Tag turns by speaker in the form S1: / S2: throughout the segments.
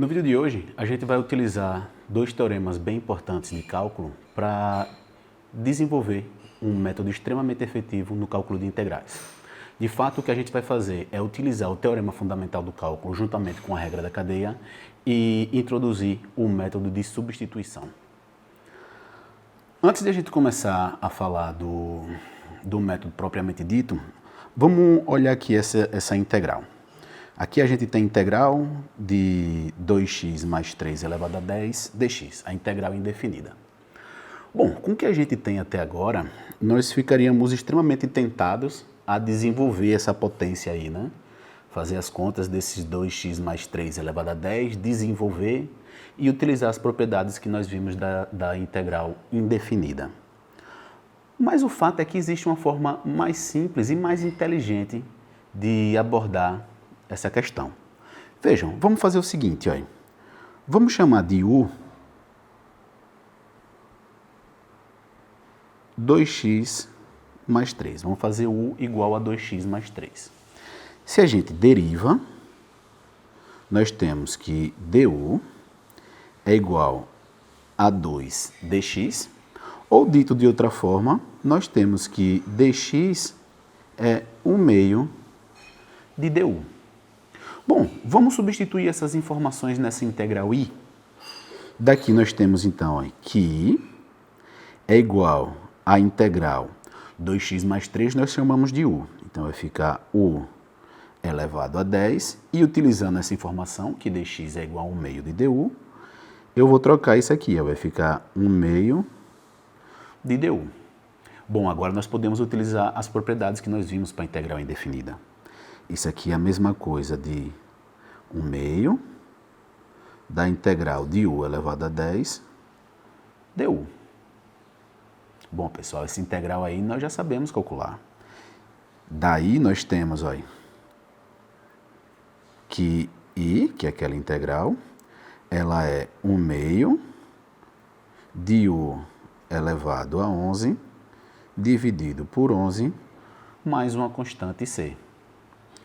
S1: No vídeo de hoje, a gente vai utilizar dois teoremas bem importantes de cálculo para desenvolver um método extremamente efetivo no cálculo de integrais. De fato, o que a gente vai fazer é utilizar o teorema fundamental do cálculo juntamente com a regra da cadeia e introduzir o método de substituição. Antes de a gente começar a falar do método propriamente dito, vamos olhar aqui essa integral. Aqui a gente tem a integral de 2x mais 3 elevado a 10 dx, a integral indefinida. Bom, com o que a gente tem até agora, nós ficaríamos extremamente tentados a desenvolver essa potência aí, né? Fazer as contas desses 2x mais 3 elevado a 10, desenvolver e utilizar as propriedades que nós vimos da integral indefinida. Mas o fato é que existe uma forma mais simples e mais inteligente de abordar essa questão. Vejam, vamos fazer o seguinte, olha. Vamos chamar de u 2x mais 3. Vamos fazer u igual a 2x mais 3. Se a gente deriva, nós temos que du é igual a 2 dx, ou dito de outra forma, nós temos que dx é 1/2 de du. Bom, vamos substituir essas informações nessa integral i. Daqui nós temos então ó, que i é igual à integral 2x mais 3, nós chamamos de u. Então vai ficar u elevado a 10, e utilizando essa informação, que dx é igual a 1/2 de du, eu vou trocar isso aqui, ó, vai ficar 1/2 de du. Bom, agora nós podemos utilizar as propriedades que nós vimos para a integral indefinida. Isso aqui é a mesma coisa de 1/2 da integral de u elevado a 10 du. Bom, pessoal, essa integral aí nós já sabemos calcular. Daí nós temos, olha, que i, que é aquela integral, ela é 1/2 de u elevado a 11 dividido por 11 mais uma constante c.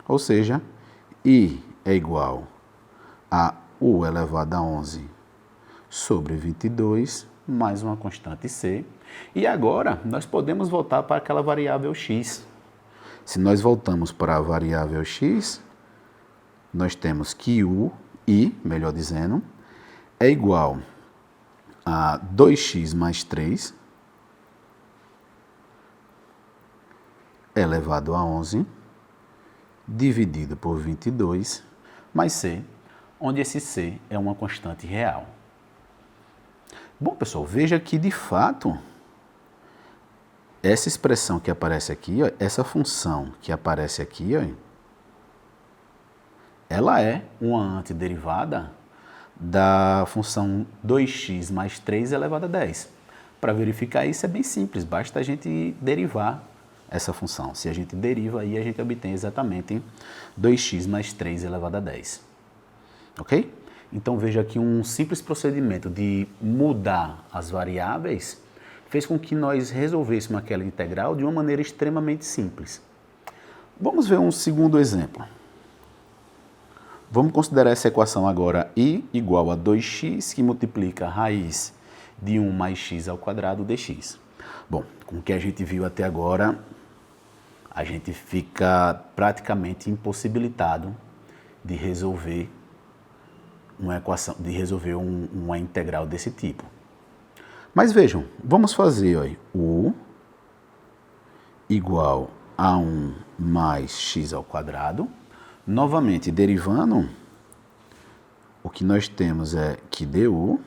S1: Ou seja, i é igual a u elevado a 11 sobre 22 mais uma constante c. E agora nós podemos voltar para aquela variável x. Se nós voltamos para a variável x, nós temos que i, melhor dizendo, é igual a 2x mais 3 elevado a 11 dividido por 22 mais c, onde esse c é uma constante real. Bom, pessoal, veja que de fato essa expressão que aparece aqui, ó, essa função que aparece aqui, ó, ela é uma antiderivada da função 2x mais 3 elevado a 10. Para verificar isso é bem simples, basta a gente derivar essa função. Se a gente deriva aí, a gente obtém exatamente 2x mais 3 elevado a 10. Ok? Então veja que um simples procedimento de mudar as variáveis fez com que nós resolvêssemos aquela integral de uma maneira extremamente simples. Vamos ver um segundo exemplo. Vamos considerar essa equação agora i igual a 2x, que multiplica a raiz de 1 mais x ao quadrado dx. Bom, com o que a gente viu até agora, a gente fica praticamente impossibilitado de resolver uma equação, de resolver uma integral desse tipo. Mas vejam, vamos fazer ó, u igual a 1 mais x ao quadrado. Novamente, derivando, o que nós temos é que du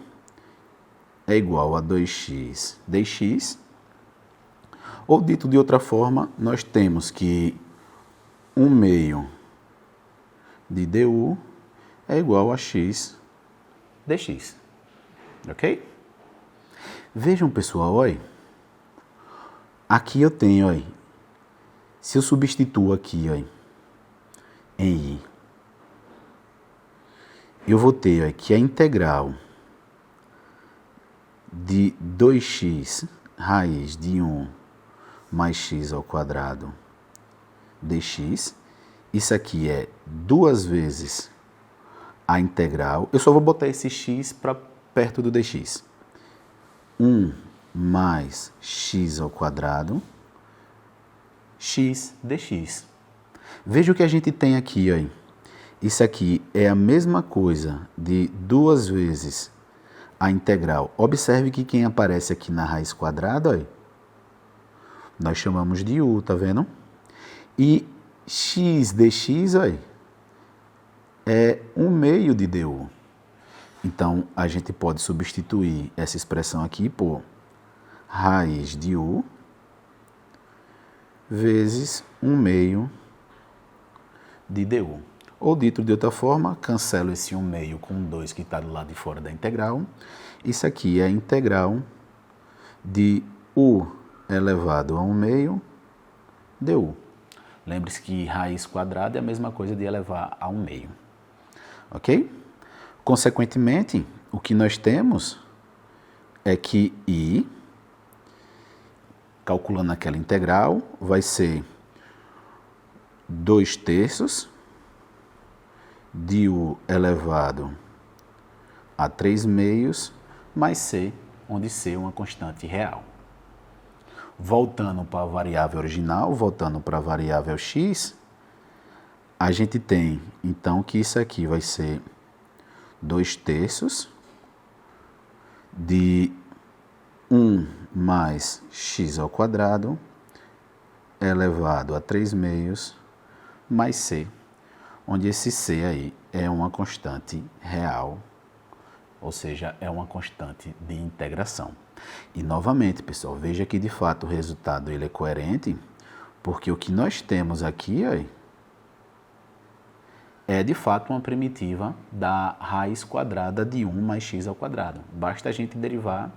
S1: é igual a 2x dx, ou dito de outra forma, nós temos que 1/2 de du é igual a x dx. Ok? Vejam, pessoal, olha, aqui eu tenho, olha, se eu substituo aqui, olha, em i, eu vou ter olha, que a integral de 2x raiz de 1 mais x ao quadrado dx, isso aqui é 2 vezes a integral, eu só vou botar esse x para perto do dx. 1 mais x ao quadrado, x dx. Veja o que a gente tem aqui, ó. Isso aqui é a mesma coisa de 2 vezes a integral. Observe que quem aparece aqui na raiz quadrada, ó, nós chamamos de u, tá vendo? E x dx, ó, é 1/2 de du. Então, a gente pode substituir essa expressão aqui por raiz de u vezes 1/2 de du. Ou dito de outra forma, cancelo esse 1/2 com 2 que está do lado de fora da integral. Isso aqui é a integral de u elevado a 1/2 du. Lembre-se que raiz quadrada é a mesma coisa de elevar a 1/2. Ok? Consequentemente, o que nós temos é que I, calculando aquela integral, vai ser 2/3 de u elevado a 3/2 mais c, onde c é uma constante real. Voltando para a variável original, voltando para a variável x, a gente tem, então, que isso aqui vai ser 2/3 de 1 mais x ao quadrado elevado a 3/2 mais c, onde esse c aí é uma constante real, ou seja, é uma constante de integração. E novamente, pessoal, veja que de fato o resultado ele é coerente, porque o que nós temos aqui ó, é de fato uma primitiva da raiz quadrada de 1 mais x ao quadrado. Basta a gente derivar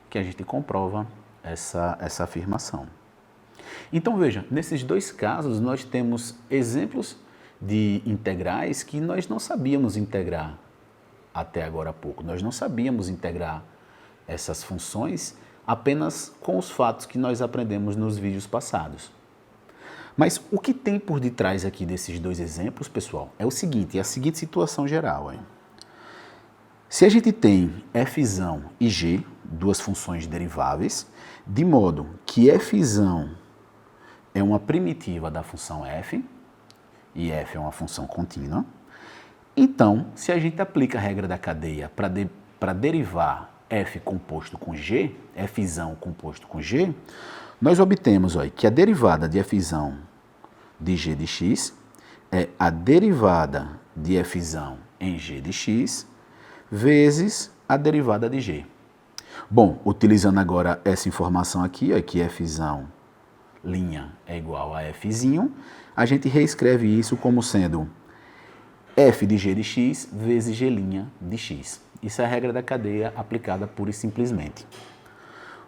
S1: que a gente comprova essa afirmação. Então veja, nesses dois casos nós temos exemplos de integrais que nós não sabíamos integrar até agora há pouco. Nós não sabíamos integrar essas funções apenas com os fatos que nós aprendemos nos vídeos passados. Mas o que tem por detrás aqui desses dois exemplos, pessoal, é o seguinte, é a seguinte situação geral. Hein? Se a gente tem f e g, duas funções deriváveis, de modo que f é uma primitiva da função f, e f é uma função contínua, então, se a gente aplica a regra da cadeia para derivar f composto com g, f composto com g, nós obtemos ó, que a derivada de f de g de x é a derivada de f em g de x vezes a derivada de g. Bom, utilizando agora essa informação aqui, ó, que f linha é igual a f, a gente reescreve isso como sendo f de g de x vezes g' de x. Isso é a regra da cadeia aplicada pura e simplesmente.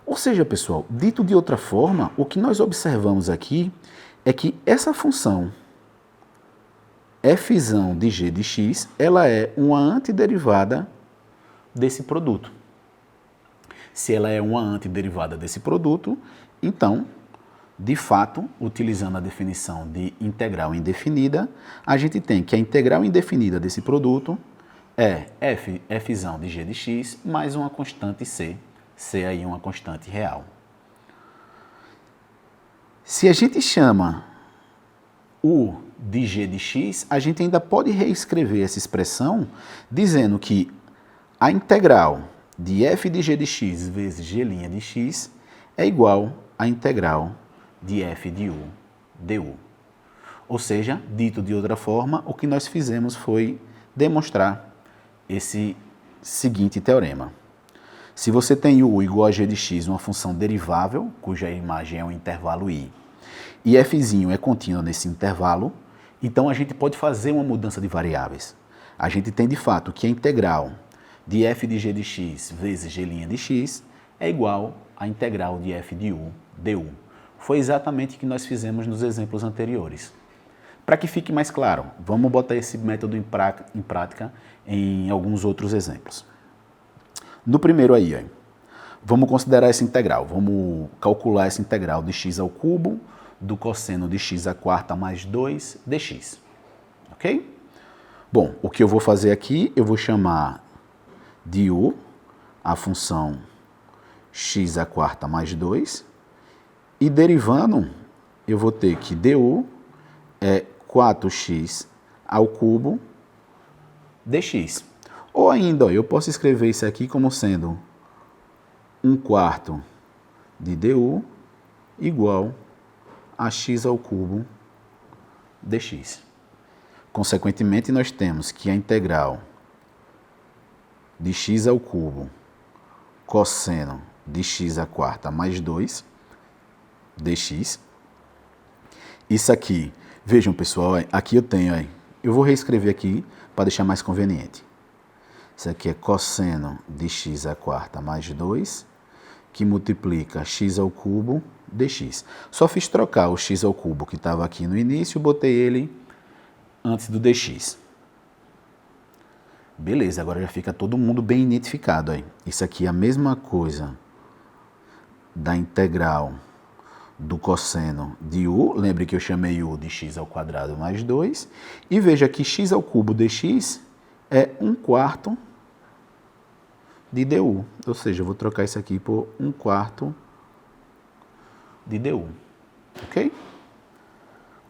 S1: Ou seja, pessoal, dito de outra forma, o que nós observamos aqui é que essa função f de g de x, ela é uma antiderivada desse produto. Se ela é uma antiderivada desse produto, então, de fato, utilizando a definição de integral indefinida, a gente tem que a integral indefinida desse produto é f de g de x mais uma constante c, c aí uma constante real. Se a gente chama u de g de x, a gente ainda pode reescrever essa expressão dizendo que a integral de f de g de x vezes g' de x é igual à integral de f de u du. Ou seja, dito de outra forma, o que nós fizemos foi demonstrar esse seguinte teorema. Se você tem u igual a g de x, uma função derivável, cuja imagem é um intervalo i, e f é contínuo nesse intervalo, então a gente pode fazer uma mudança de variáveis. A gente tem de fato que a integral de f de g de x vezes g' de x é igual à integral de f de u du. Foi exatamente o que nós fizemos nos exemplos anteriores. Para que fique mais claro, vamos botar esse método em prática em alguns outros exemplos. No primeiro aí, ó, vamos considerar essa integral. Vamos calcular essa integral de x ao cubo do cosseno de x à quarta mais 2 dx. Ok? Bom, o que eu vou fazer aqui, eu vou chamar de u a função x à quarta mais 2, e derivando, eu vou ter que du é 4x ao cubo dx. Ou ainda, ó, eu posso escrever isso aqui como sendo 1/4 de du igual a x ao cubo dx. Consequentemente, nós temos que a integral de x ao cubo cosseno de x à quarta mais 2 dx. Isso aqui, vejam pessoal, aqui eu tenho, eu vou reescrever aqui para deixar mais conveniente. Isso aqui é cosseno de x à quarta mais 2, que multiplica x ao cubo dx. Só fiz trocar o x ao cubo que estava aqui no início, botei ele antes do dx. Beleza, agora já fica todo mundo bem identificado aí. Isso aqui é a mesma coisa da integral do cosseno de u. Lembre que eu chamei u de x ao quadrado mais 2. E veja que x ao cubo dx é 1/4 de du. Ou seja, eu vou trocar isso aqui por 1/4 de du. Ok?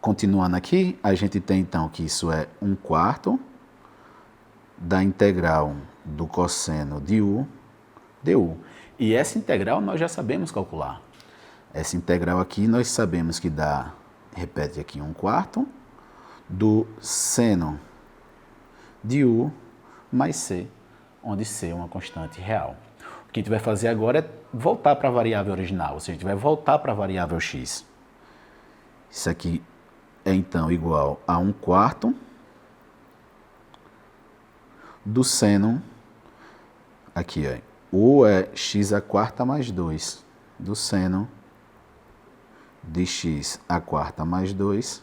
S1: Continuando aqui, a gente tem então que isso é 1/4 da integral do cosseno de u du. E essa integral nós já sabemos calcular. Essa integral aqui nós sabemos que dá, repete aqui, 1/4 do seno de u mais c, onde c é uma constante real. O que a gente vai fazer agora é voltar para a variável original, ou seja, a gente vai voltar para a variável x. Isso aqui é então igual a 1/4 do seno, aqui u é x à quarta mais 2, do seno de x à quarta mais 2,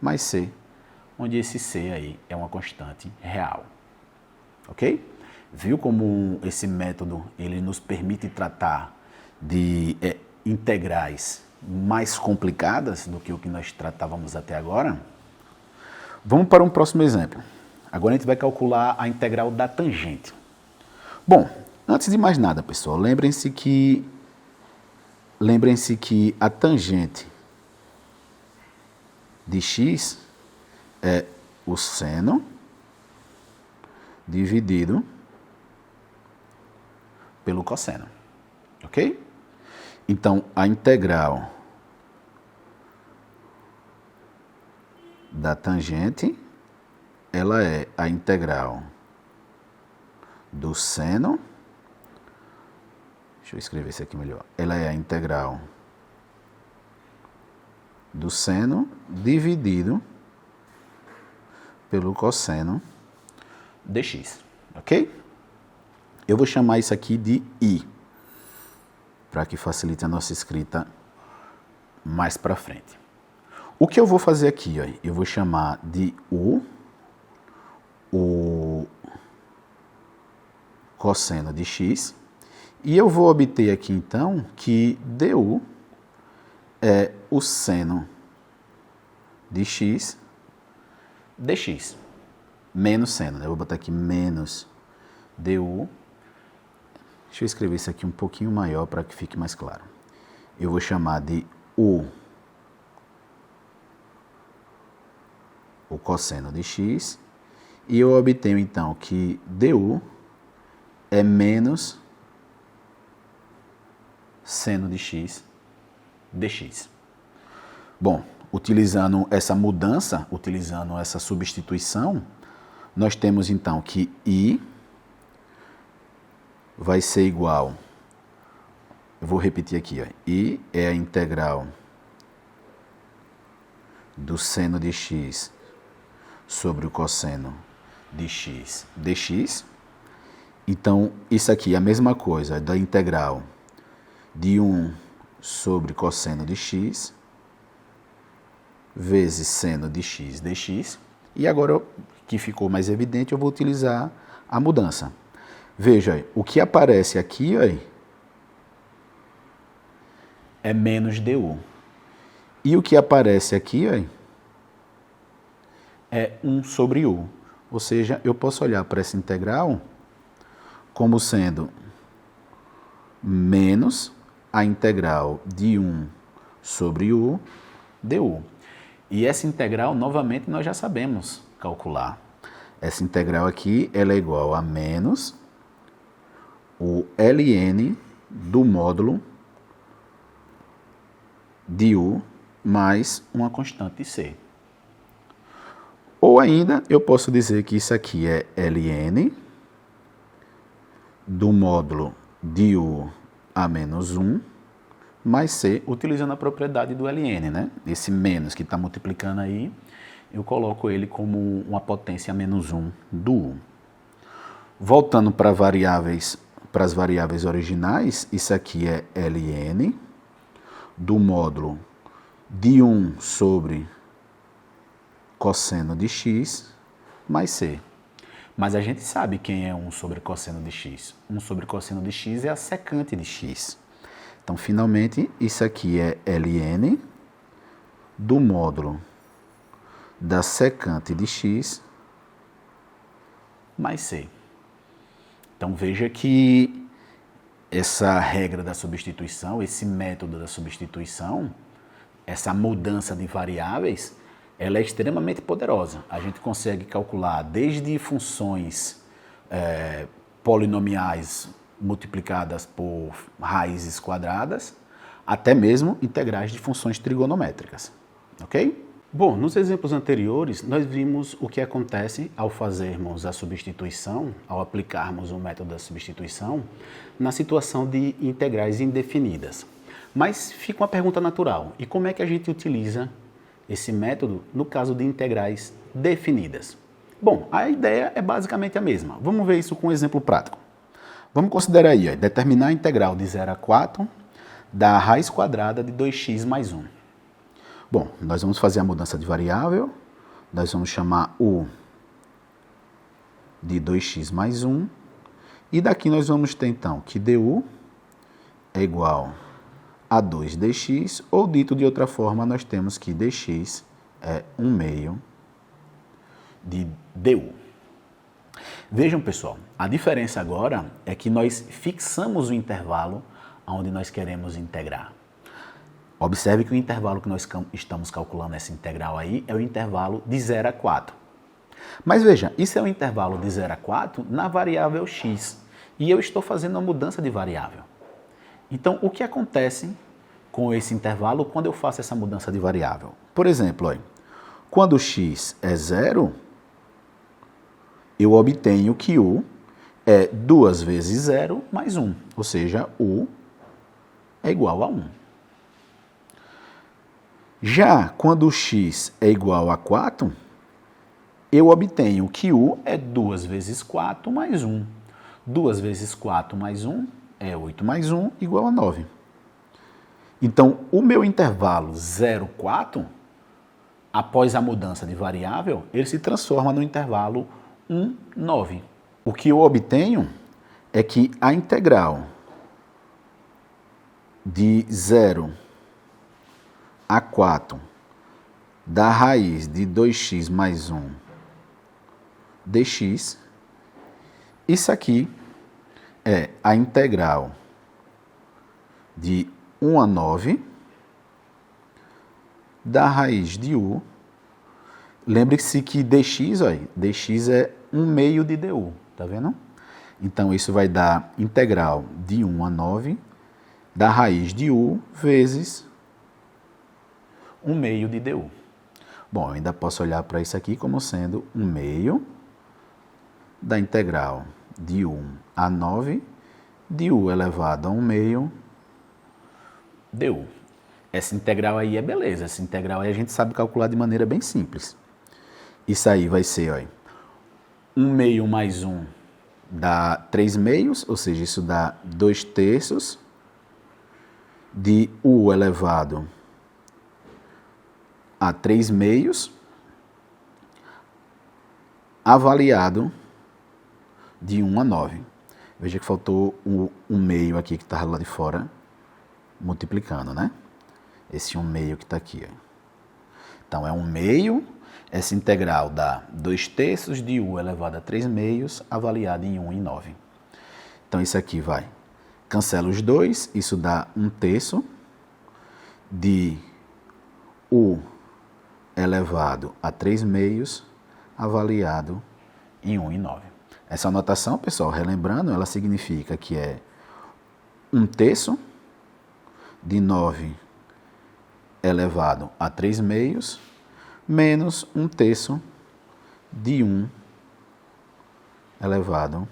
S1: mais c, onde esse c aí é uma constante real. Ok? Viu como esse método ele nos permite tratar de integrais mais complicadas do que o que nós tratávamos até agora? Vamos para um próximo exemplo. Agora a gente vai calcular a integral da tangente. Bom, antes de mais nada, pessoal, lembrem-se que a tangente de x é o seno dividido pelo cosseno, ok? Então, a integral da tangente, ela é a integral do seno, deixa eu escrever isso aqui melhor, ela é a integral do seno dividido pelo cosseno dx, ok? Eu vou chamar isso aqui de i, para que facilite a nossa escrita mais para frente. O que eu vou fazer aqui, eu vou chamar de u, o cosseno de x, e eu vou obter aqui então que du é o seno de x dx, menos seno, né? Eu vou botar aqui menos du. Deixa eu escrever isso aqui um pouquinho maior para que fique mais claro. Eu vou chamar de u, o cosseno de x, e eu obtenho então que du é menos seno de x dx. Bom, utilizando essa mudança, utilizando essa substituição, nós temos então que i vai ser igual, eu vou repetir aqui, i é a integral do seno de x sobre o cosseno de x dx. Então, isso aqui é a mesma coisa da integral de 1 sobre cosseno de x vezes seno de x dx. E agora, que ficou mais evidente, eu vou utilizar a mudança. Veja, o que aparece aqui é menos du. E o que aparece aqui é 1 sobre u. Ou seja, eu posso olhar para essa integral como sendo menos a integral de 1 sobre u du. E essa integral, novamente, nós já sabemos calcular. Essa integral aqui, ela é igual a menos o ln do módulo de u mais uma constante c. Ou ainda, eu posso dizer que isso aqui é ln do módulo de u a menos 1 mais c, utilizando a propriedade do ln, né? Esse menos que está multiplicando aí, eu coloco ele como uma potência menos 1 do u. Voltando para as variáveis originais, isso aqui é ln do módulo de 1 sobre cosseno de x mais c. Mas a gente sabe quem é 1 sobre cosseno de x. 1 sobre cosseno de x é a secante de x. Então, finalmente, isso aqui é ln do módulo da secante de x mais c. Então, veja que essa regra da substituição, esse método da substituição, essa mudança de variáveis, ela é extremamente poderosa. A gente consegue calcular desde funções polinomiais multiplicadas por raízes quadradas, até mesmo integrais de funções trigonométricas, ok? Bom, nos exemplos anteriores, nós vimos o que acontece ao fazermos a substituição, ao aplicarmos o método da substituição, na situação de integrais indefinidas. Mas fica uma pergunta natural, e como é que a gente utiliza esse método no caso de integrais definidas? Bom, a ideia é basicamente a mesma. Vamos ver isso com um exemplo prático. Vamos considerar aí, determinar a integral de 0 a 4 da raiz quadrada de 2x mais 1. Bom, nós vamos fazer a mudança de variável, nós vamos chamar u de 2x mais 1, e daqui nós vamos ter então que du é igual a 2dx, ou dito de outra forma, nós temos que dx é 1 meio de du. Vejam, pessoal, a diferença agora é que nós fixamos o intervalo onde nós queremos integrar. Observe que o intervalo que nós estamos calculando essa integral aí é o intervalo de 0 a 4. Mas veja, isso é um intervalo de 0 a 4 na variável x, e eu estou fazendo uma mudança de variável. Então, o que acontece com esse intervalo quando eu faço essa mudança de variável? Por exemplo, olha, quando x é 0, eu obtenho que u é 2 vezes 0 mais 1, ou seja, u é igual a 1. Já quando x é igual a 4, eu obtenho que u é 2 vezes 4 mais 1. 2 vezes 4 mais 1 é 8 mais 1 igual a 9. Então, o meu intervalo 0, 4, após a mudança de variável, ele se transforma no intervalo 1, 9. O que eu obtenho é que a integral de 0 a 4 da raiz de 2x mais 1 dx, isso aqui é a integral de 1 a 9 da raiz de u. Lembre-se que dx, olha, dx é 1 meio de du, tá vendo? Então, isso vai dar integral de 1 a 9 da raiz de u vezes 1 meio de du. Bom, eu ainda posso olhar para isso aqui como sendo 1 meio da integral de 1 a 9 de u elevado a 1 meio du. Essa integral aí é beleza, essa integral aí a gente sabe calcular de maneira bem simples. Isso aí vai ser, olha, 1 meio mais 1 dá 3 meios, ou seja, isso dá 2 terços de u elevado a 3 meios, avaliado de 1 a 9. Veja que faltou um meio aqui que está lá de fora, multiplicando, né? Esse 1 meio que está aqui. Ó. Então, é 1 meio Essa integral dá 2/3 de u elevado a 3/2 avaliado em 1/9. Então, isso aqui vai. Cancela os dois, isso dá 1/3 de u elevado a 3/2 avaliado em 1/9. Essa notação, pessoal, relembrando, ela significa que é 1/3 de 9 elevado a 3/2 menos 1/3 de 1 elevado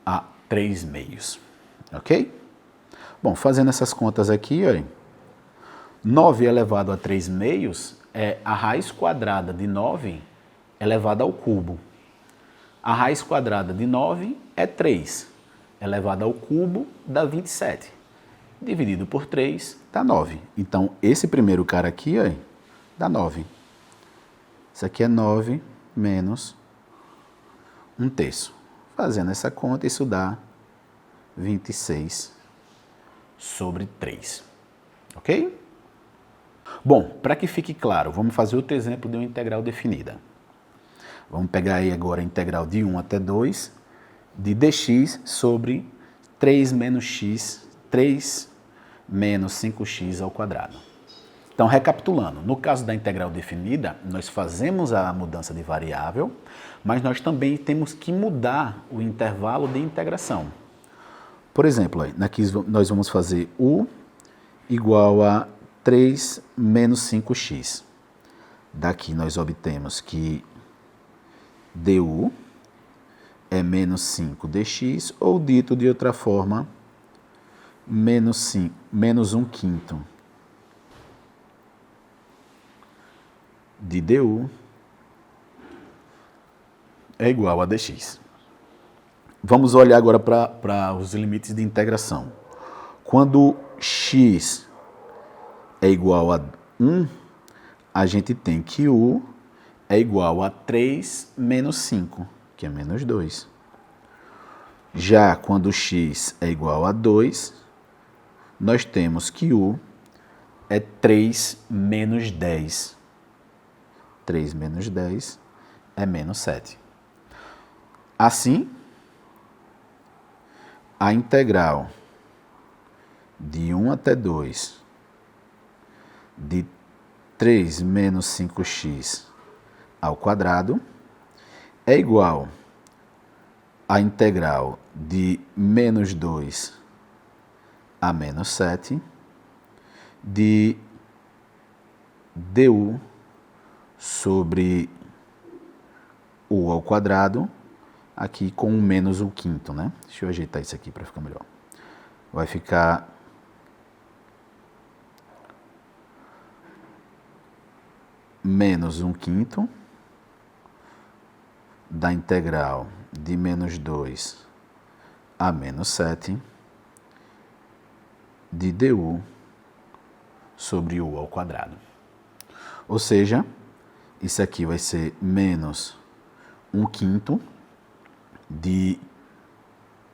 S1: a 3/2. Ok? Bom, fazendo essas contas aqui, olha, 9 elevado a 3/2 é a raiz quadrada de 9 elevada ao cubo. A raiz quadrada de 9 é 3, elevada ao cubo dá 27. Dividido por 3 dá 9. Então, esse primeiro cara aqui, ó, dá 9. Isso aqui é 9 menos 1/3. Fazendo essa conta, isso dá 26/3. Ok? Bom, para que fique claro, vamos fazer outro exemplo de uma integral definida. Vamos pegar aí agora a integral de 1 até 2 de dx sobre 3 menos x, 3 menos 5x ao quadrado. Então, recapitulando, no caso da integral definida, nós fazemos a mudança de variável, mas nós também temos que mudar o intervalo de integração. Por exemplo, aqui nós vamos fazer u igual a 3 menos 5x. Daqui nós obtemos que du é menos 5 dx, ou dito de outra forma, menos 1/5 de du é igual a dx. Vamos olhar agora para os limites de integração. Quando x é igual a 1, a gente tem que u é igual a 3 menos 5, que é menos 2. Já quando x é igual a 2, nós temos que u é 3 menos 10. 3 menos 10 é menos 7. Assim, a integral de 1 até 2 de 3 menos 5x ao quadrado é igual à integral de menos 2 a menos 7 de du sobre u ao quadrado, aqui com menos 1/5, né? Deixa eu ajeitar isso aqui para ficar melhor. Vai ficar menos 1/5 da integral de menos 2 a menos 7 de du sobre u ao quadrado. Ou seja, isso aqui vai ser menos 1/5 de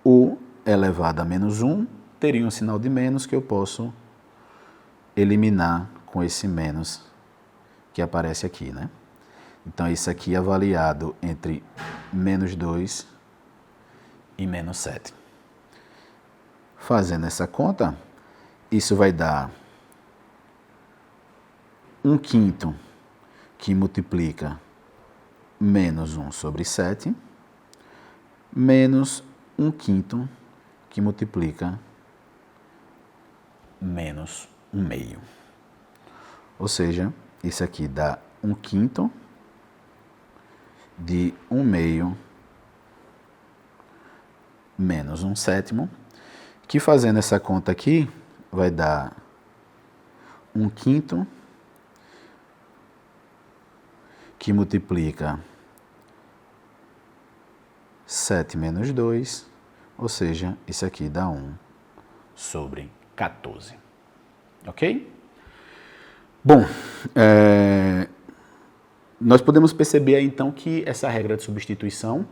S1: u elevado a menos 1, teria um sinal de menos que eu posso eliminar com esse menos que aparece aqui, né? Então, isso aqui é avaliado entre menos 2 e menos 7. Fazendo essa conta, isso vai dar 1/5 que multiplica menos 1 sobre 7, menos 1/5 que multiplica menos 1/2. Ou seja, isso aqui dá 1/5 de 1/2 menos 1/7, que fazendo essa conta aqui, vai dar 1/5 que multiplica 7 menos 2, ou seja, isso aqui dá 1 sobre 14. Ok? Bom, nós podemos perceber aí, então, que essa regra de substituição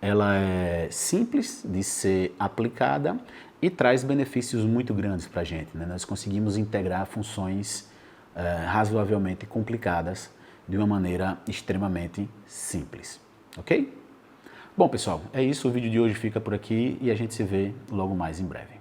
S1: ela é simples de ser aplicada e traz benefícios muito grandes para a gente, né? Nós conseguimos integrar funções razoavelmente complicadas de uma maneira extremamente simples, ok? Bom, pessoal, é isso. O vídeo de hoje fica por aqui e a gente se vê logo mais em breve.